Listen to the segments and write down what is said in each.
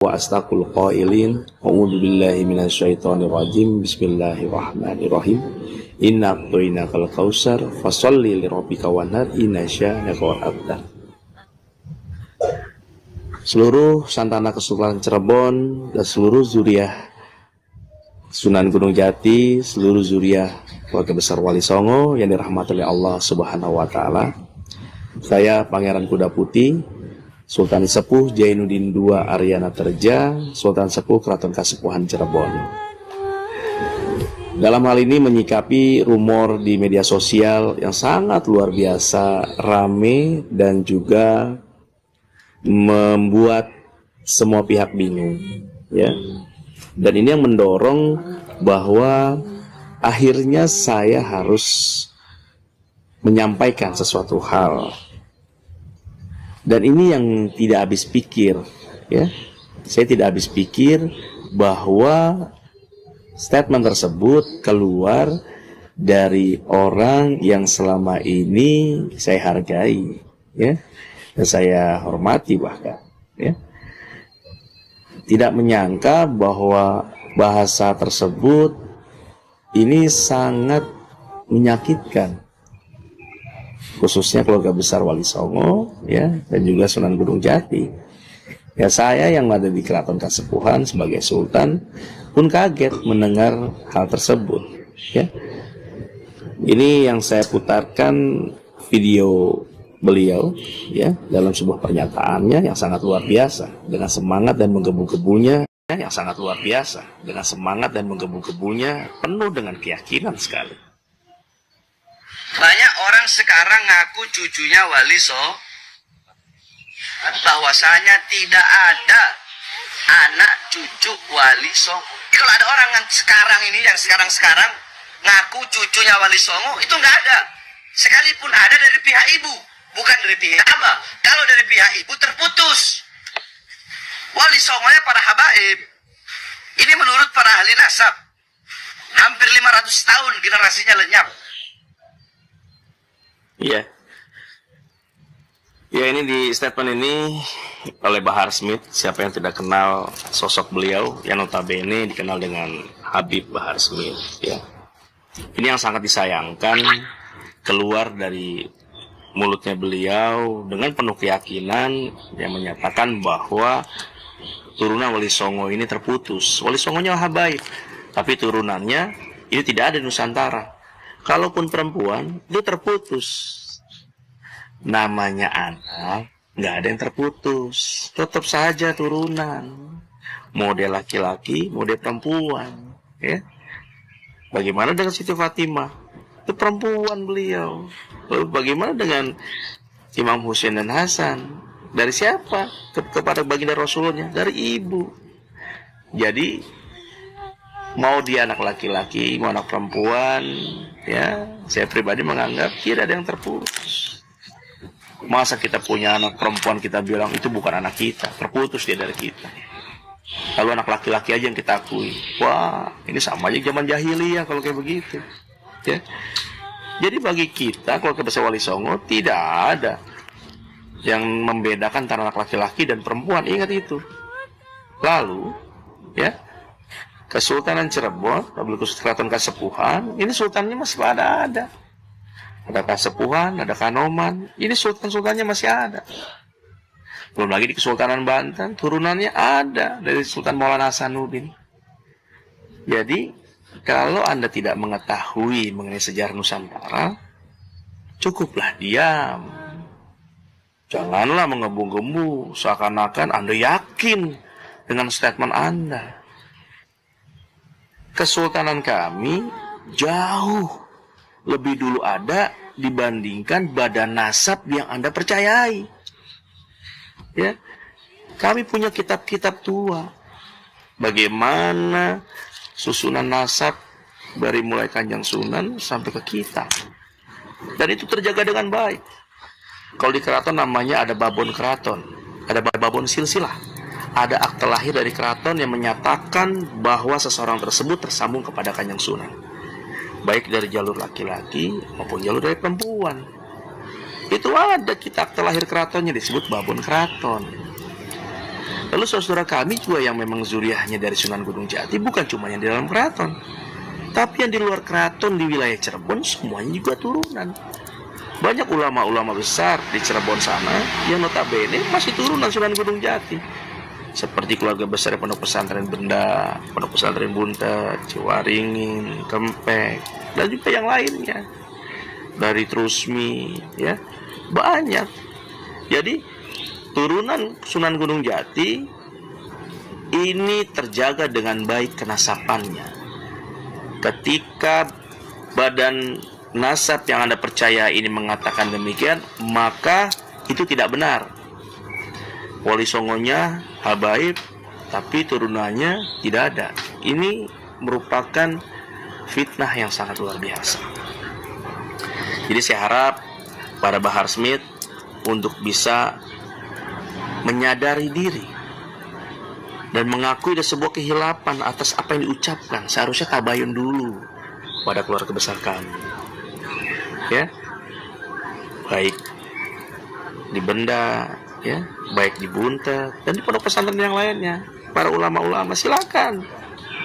wa astaqul qailin a'udzu billahi minasyaitonir rajim bismillahirrahmanirrahim inna a'tainakal kautsar fasholli lirabbika wanhar inna syani'aka wal abtar. Seluruh santana Kesultanan Cirebon dan seluruh zuriah Sunan Gunung Jati, seluruh zuriah keluarga besar Wali Songo yang dirahmati oleh Allah Subhanahu wa taala. Saya Pangeran Kuda Putih, Sultan Sepuh Jainuddin II Aryana Terja, Sultan Sepuh Keraton Kasepuhan Cirebon. Dalam hal ini menyikapi rumor di media sosial yang sangat luar biasa rame dan juga membuat semua pihak bingung, ya. Dan ini yang mendorong bahwa akhirnya saya harus menyampaikan sesuatu hal. Dan ini yang tidak habis pikir, ya. Saya tidak habis pikir bahwa statement tersebut keluar dari orang yang selama ini saya hargai, ya, dan saya hormati bahkan, ya. Tidak menyangka bahwa bahasa tersebut ini sangat menyakitkan, khususnya keluarga besar Wali Songo, ya, dan juga Sunan Gunung Jati. Ya, saya yang ada di Keraton Kasepuhan sebagai Sultan pun kaget mendengar hal tersebut, ya. Ini yang saya putarkan video beliau, ya, dalam sebuah pernyataannya yang sangat luar biasa dengan semangat dan menggebu-gebunya, yang sangat luar biasa dengan semangat dan menggebu-gebunya, penuh dengan keyakinan sekali. Banyak orang sekarang ngaku cucunya Wali Songo, bahwasanya tidak ada anak cucu Wali Songo. Kalau ada orang yang sekarang ini, yang sekarang ngaku cucunya Wali Songo, itu nggak ada. Sekalipun ada dari pihak ibu, bukan dari pihak abah. Kalau dari pihak ibu terputus. Wali Songonya para habaib. Ini menurut para ahli nasab. Hampir 500 tahun generasinya lenyap. Iya. Ya, ini di statement ini oleh Bahar Smith. Siapa yang tidak kenal sosok beliau yang notabene dikenal dengan Habib Bahar Smith, ya. Ini yang sangat disayangkan keluar dari mulutnya beliau dengan penuh keyakinan yang menyatakan bahwa turunan Wali Songo ini terputus. Wali Songonya habaib, tapi turunannya ini tidak ada di Nusantara. Kalaupun perempuan, itu terputus. Namanya anak, nggak ada yang terputus. Tetap saja turunan. Model laki-laki, model perempuan. Ya. Bagaimana dengan Siti Fatimah? Itu perempuan beliau. Lalu bagaimana dengan Imam Husain dan Hasan? Dari siapa? Kepada baginda Rasulnya? Dari ibu. Jadi, mau dia anak laki-laki, mau anak perempuan, ya, saya pribadi menganggap tidak ada yang terputus. Masa kita punya anak perempuan kita bilang itu bukan anak kita, terputus dia dari kita. Lalu anak laki-laki aja yang kita akui. Wah, ini sama aja zaman jahiliyah kalau kayak begitu, ya. Jadi bagi kita keluarga besar Wali Songo tidak ada yang membedakan antara anak laki-laki dan perempuan. Ingat itu. Lalu, ya, Kesultanan Cirebon, Keraton Kasepuhan, ini sultannya masih ada. Ada Kasepuhan, ada Kanoman, ini sultan-sultannya masih ada. Belum lagi di Kesultanan Banten, turunannya ada dari Sultan Maulana Hasanuddin. Jadi, kalau Anda tidak mengetahui mengenai sejarah Nusantara, cukuplah diam. Janganlah menggembu-gembu, seakan-akan Anda yakin dengan statement Anda. Kesultanan kami jauh lebih dulu ada dibandingkan badan nasab yang Anda percayai. Ya, kami punya kitab-kitab tua. Bagaimana susunan nasab dari mulai Kanjeng Sunan sampai ke kita. Dan itu terjaga dengan baik. Kalau di keraton namanya ada babon keraton, ada babon silsilah. Ada akte lahir dari keraton yang menyatakan bahwa seseorang tersebut tersambung kepada Kanjeng Sunan, baik dari jalur laki-laki maupun jalur dari perempuan. Itu ada kitab akte lahir keratonnya disebut babon keraton. Lalu saudara kami juga yang memang zuriahnya dari Sunan Gunung Jati, bukan cuma yang di dalam keraton, tapi yang di luar keraton di wilayah Cirebon semuanya juga turunan. Banyak ulama-ulama besar di Cirebon sana yang notabene masih turunan Sunan Gunung Jati. Seperti keluarga besar Pondok Pesantren Benda, Pondok Pesantren Buntet, Ciwaringin, Kempek, dan juga yang lainnya. Dari Trusmi, ya, banyak. Jadi turunan Sunan Gunung Jati ini terjaga dengan baik kenasapannya. Ketika badan nasab yang Anda percaya ini mengatakan demikian, maka itu tidak benar. Wali Songonya habaib, tapi turunannya tidak ada. Ini merupakan fitnah yang sangat luar biasa. Jadi saya harap para Bahar Smith untuk bisa menyadari diri dan mengakui ada sebuah kehilapan atas apa yang diucapkan. Seharusnya tabayun dulu pada keluarga besar kami, ya, baik di Benda, ya, baik di Buntet dan di pondok pesantren yang lainnya. Para ulama-ulama silakan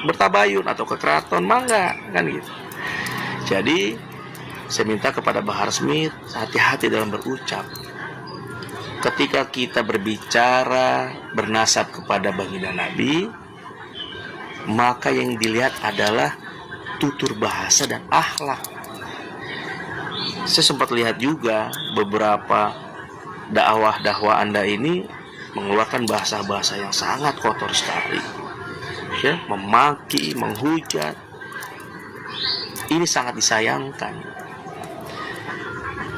bertabayun atau ke keraton, mangga, kan gitu. Jadi saya minta kepada Bahar Smith hati-hati dalam berucap. Ketika kita berbicara bernasab kepada baginda Nabi, maka yang dilihat adalah tutur bahasa dan akhlak. Saya sempat lihat juga beberapa dakwah Anda ini mengeluarkan bahasa-bahasa yang sangat kotor sekali, ya, memaki, menghujat. Ini sangat disayangkan,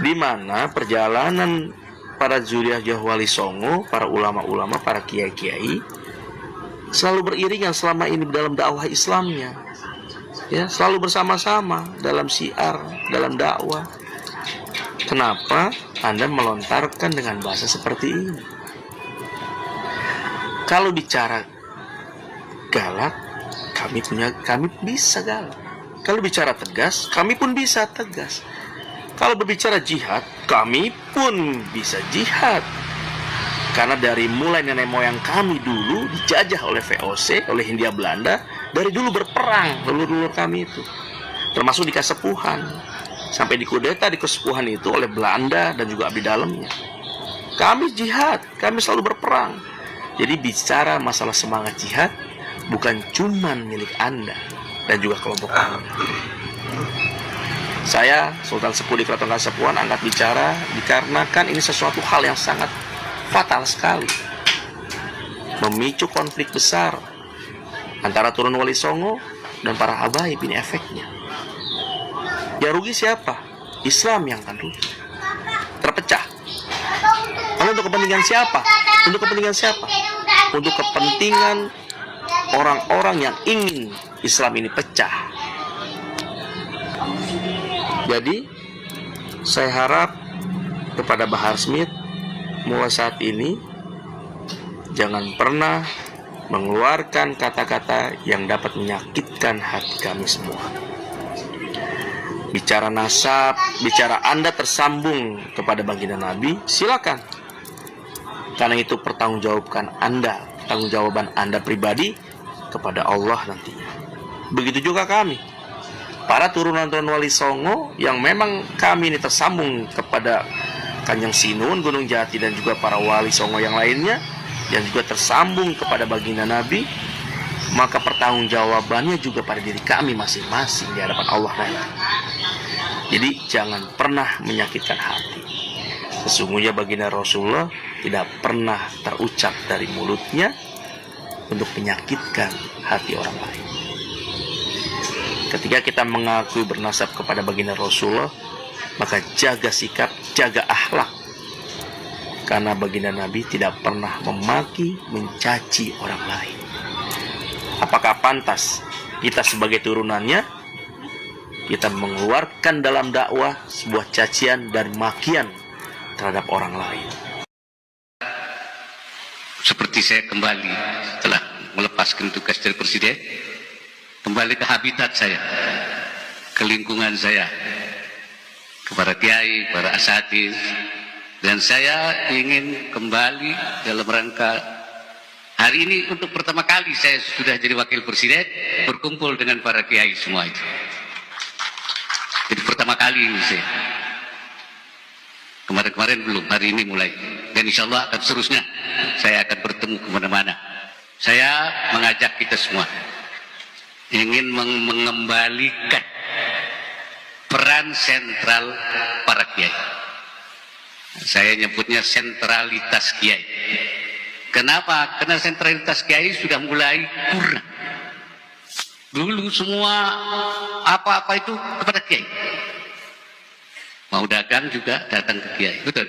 di mana perjalanan para zuriat Wali Songo, para ulama-ulama, para kiai-kiai selalu beriringan selama ini dalam dakwah Islamnya, ya, selalu bersama-sama dalam syiar, dalam dakwah. Kenapa Anda melontarkan dengan bahasa seperti ini? Kalau bicara galak, kami bisa galak. Kalau bicara tegas, kami pun bisa tegas. Kalau berbicara jihad, kami pun bisa jihad. Karena dari mulai nenek moyang kami dulu dijajah oleh VOC, oleh Hindia Belanda, dari dulu berperang leluhur kami itu, termasuk di Kasepuhan, sampai dikudeta di Kasepuhan itu oleh Belanda dan juga abdi dalamnya. Kami jihad, kami selalu berperang. Jadi bicara masalah semangat jihad bukan cuman milik Anda dan juga kelompok Anda. Saya, Sultan Sepuh di Keraton Kasepuhan, angkat bicara dikarenakan ini sesuatu hal yang sangat fatal sekali, memicu konflik besar antara turun Wali Songo dan para habaib. Ini efeknya. Ya, rugi siapa? Islam yang akan rugi, terpecah. Lalu untuk kepentingan siapa? Untuk kepentingan siapa? Untuk kepentingan orang-orang yang ingin Islam ini pecah. Jadi saya harap kepada Bahar Smith, mulai saat ini jangan pernah mengeluarkan kata-kata yang dapat menyakitkan hati kami semua. Bicara nasab, bicara Anda tersambung kepada baginda Nabi, silakan. Karena itu pertanggungjawaban Anda pribadi kepada Allah nantinya. Begitu juga kami, para turunan-turunan Wali Songo yang memang kami ini tersambung kepada Kanjeng Sinun, Gunung Jati, dan juga para Wali Songo yang lainnya yang juga tersambung kepada baginda Nabi, maka pertanggungjawabannya juga pada diri kami masing-masing di hadapan Allah nanti. Jadi jangan pernah menyakitkan hati. Sesungguhnya baginda Rasulullah tidak pernah terucap dari mulutnya untuk menyakitkan hati orang lain. Ketika kita mengakui bernasab kepada baginda Rasulullah, maka jaga sikap, jaga akhlak. Karena baginda Nabi tidak pernah memaki, mencaci orang lain. Apakah pantas kita sebagai turunannya, kita mengeluarkan dalam dakwah sebuah cacian dan makian terhadap orang lain? Seperti saya kembali setelah melepaskan tugas dari Presiden, kembali ke habitat saya, ke lingkungan saya, kepada kiai, para asatidz, dan saya ingin kembali dalam rangka Hari ini untuk pertama kali saya sudah jadi wakil presiden, berkumpul dengan para kiai semua itu. Jadi pertama kali ini saya. Kemarin-kemarin belum, hari ini mulai. Dan insya Allah akan seterusnya saya akan bertemu kemana-mana. Saya mengajak kita semua ingin mengembalikan peran sentral para kiai. Saya nyebutnya sentralitas kiai. Kenapa? Karena sentralitas kiai sudah mulai kurang. Dulu semua apa-apa itu kepada kiai. Mau dagang juga datang ke kiai, betul.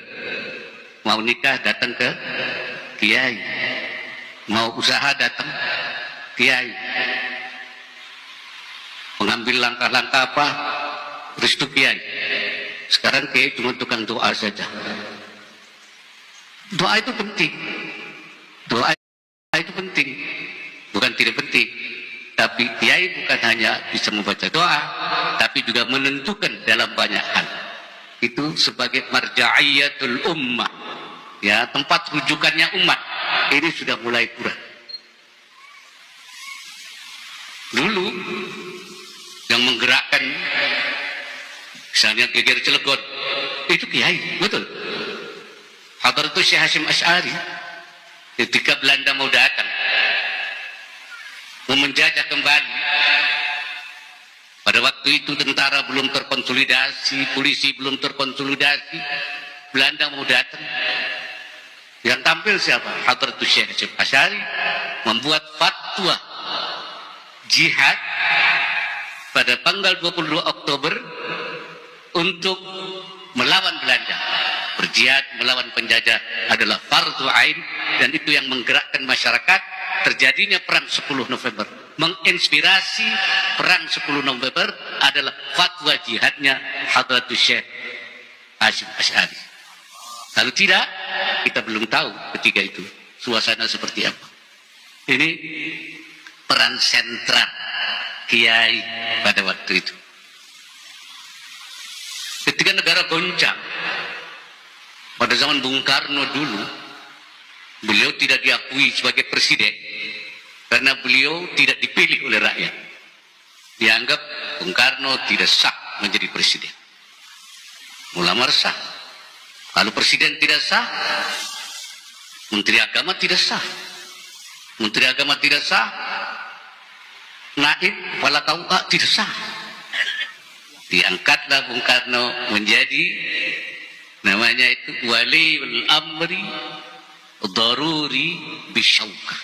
Mau nikah datang ke kiai. Mau usaha datang kiai. Mengambil langkah-langkah apa? Restu kiai. Sekarang kiai cuma tukang doa saja. Doa itu penting. Doa itu penting. Bukan tidak penting. Tapi kiai bukan hanya bisa membaca doa, tapi juga menentukan dalam banyak hal. Itu sebagai marja'iyatul ummah, ya, tempat rujukannya umat. Ini sudah mulai kurang. Dulu yang menggerakkan misalnya Geger Cilegon itu kiai, betul. Hadratus Syekh Hasyim Asy'ari ketika Belanda mau datang mau menjajah kembali. Pada waktu itu tentara belum terkonsolidasi, polisi belum terkonsolidasi, Belanda mau datang. Yang tampil siapa? Hadratus Syekh Hasyim Asy'ari membuat fatwa jihad pada tanggal 22 Oktober untuk melawan Belanda. Berjihad melawan penjajah adalah fardu ain, dan itu yang menggerakkan masyarakat. Terjadinya perang 10 November. Menginspirasi perang 10 November adalah fatwa jihadnya Hadratus Syekh Hasyim Asy'ari. Kalau tidak, kita belum tahu ketika itu suasana seperti apa. Ini peran sentral kiai pada waktu itu. Ketika negara goncang, pada zaman Bung Karno dulu, beliau tidak diakui sebagai presiden karena beliau tidak dipilih oleh rakyat. Dianggap Bung Karno tidak sah menjadi presiden. Ulama sah. Kalau presiden tidak sah, menteri agama tidak sah. Menteri agama tidak sah, naib kepala KUA tidak sah. Diangkatlah Bung Karno menjadi namanya itu waliul amri daruri bisyauka.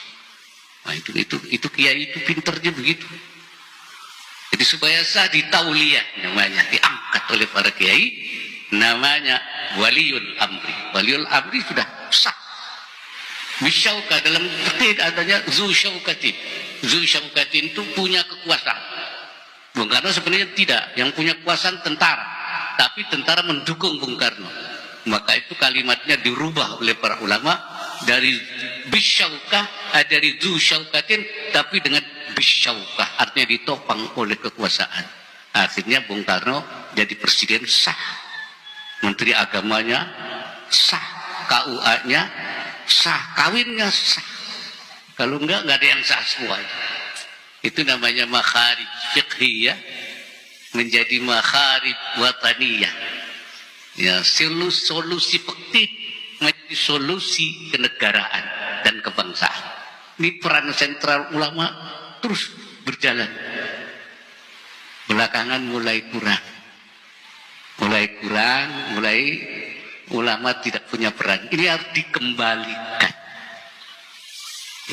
Nah, itu kiai itu pinternya begitu. Jadi supaya sah ditauliyah namanya, diangkat oleh para kiai, namanya waliul amri. Waliul amri sudah sah. Bisyauka dalam fikih adanya zu syaukatin. Zu syaukatin itu punya kekuasaan. Bung Karno sebenarnya tidak, yang punya kekuasaan tentara, tapi tentara mendukung Bung Karno. Maka itu kalimatnya dirubah oleh para ulama dari bisyaukah, dari zu syaukatin, tapi dengan bisyaukah, artinya ditopang oleh kekuasaan. Akhirnya Bung Karno jadi presiden sah, menteri agamanya sah, KUA-nya sah, kawinnya sah. Kalau enggak ada yang sah semua. Itu namanya makharij fiqhiyah menjadi makharij wataniyah. Ya, solusi fikih menjadi solusi kenegaraan dan kebangsaan. Ini peran sentral ulama terus berjalan. Belakangan mulai kurang. Mulai ulama tidak punya peran. Ini harus dikembalikan.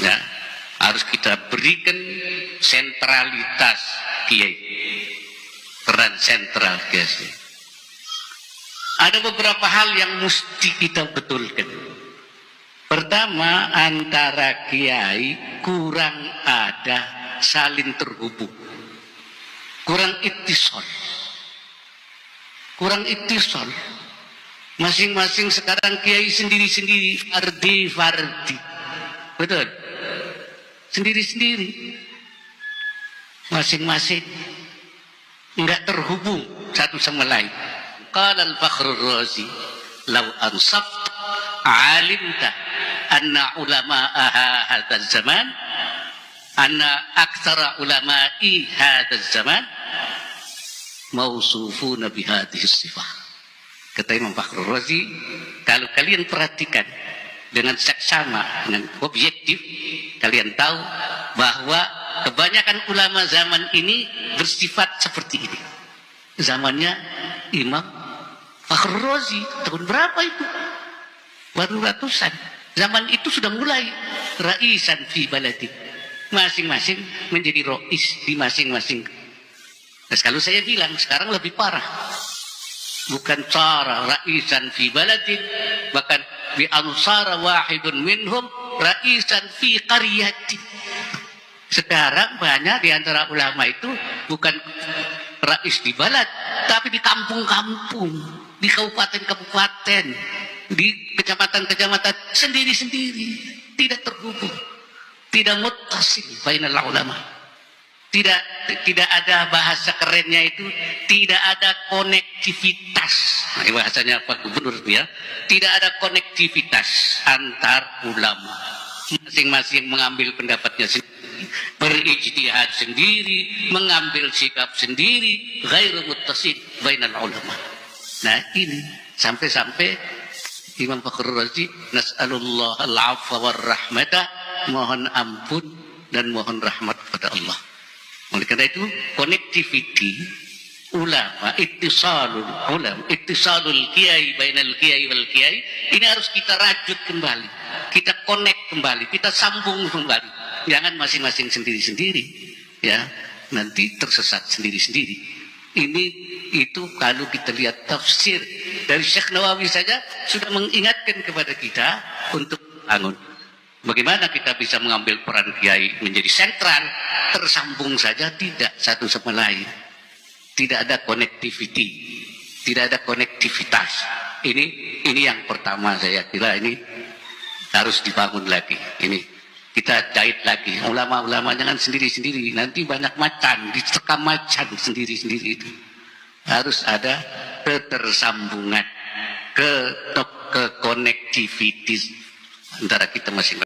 Ya, harus kita berikan sentralitas kiai. Peran sentral kiai. Ada beberapa hal yang mesti kita betulkan. Pertama, antara kiai kurang ada saling terhubung. Kurang ittisal. Masing-masing sekarang kiai sendiri-sendiri, fardi. Betul? Sendiri-sendiri. Masing-masing. Enggak terhubung satu sama lain. Qala al-Fakhrur Razi, "Law ansafta 'alimta anna ulama'a hadzal zaman, anna aktsara ulama'i hadzal zaman mausufuna bihadhihi sifah. Kata Imam Fakhrul Razi, kalau kalian perhatikan dengan seksama, dengan objektif, kalian tahu bahwa kebanyakan ulama zaman ini bersifat seperti ini. Zamannya Imam Fakhrul Razi, tahun berapa itu? Baru ratusan. Zaman itu sudah mulai raisan fi baladi. Masing-masing menjadi rais di masing-masing. Nah, kalau saya bilang sekarang lebih parah. Bukan cara raisan fi baladin, bahkan bi ansara wahidun minhum raisan fi qaryatin. Sekarang banyak di antara ulama itu bukan rais di balad, tapi di kampung-kampung, di kabupaten-kabupaten, di kecamatan-kecamatan sendiri-sendiri, tidak terhubung, tidak muttasil bainal ulama. Tidak ada bahasa kerennya itu, tidak ada konektivitas. Nah, bahasanya Pak Gubernur ya, tidak ada konektivitas antar ulama. Masing-masing mengambil pendapatnya sendiri, berijtihad sendiri, mengambil sikap sendiri, ghairu muttasil bainal ulama. Nah, ini sampai-sampai Imam Fakhrul Razi, nas'alullah al-'afwa war rahmata, mohon ampun dan mohon rahmat kepada Allah. Oleh karena itu, connectivity ulama, ittisalul ulama, ittisalul kiai bainal kiai wal kiai, ini harus kita rajut kembali, kita connect kembali, kita sambung kembali. Jangan masing-masing sendiri-sendiri, ya, nanti tersesat sendiri-sendiri. Ini itu kalau kita lihat tafsir dari Syekh Nawawi saja sudah mengingatkan kepada kita untuk bangun. Bagaimana kita bisa mengambil peran kiai menjadi sentral, tersambung saja, tidak satu sama lain. Tidak ada connectivity, tidak ada konektivitas. Ini yang pertama saya kira ini harus dibangun lagi. Ini kita jahit lagi. Ulama-ulama jangan sendiri-sendiri, nanti banyak macan, dicekam macan sendiri-sendiri itu. Harus ada ketersambungan, ke konektivitas antara kita masing-masing.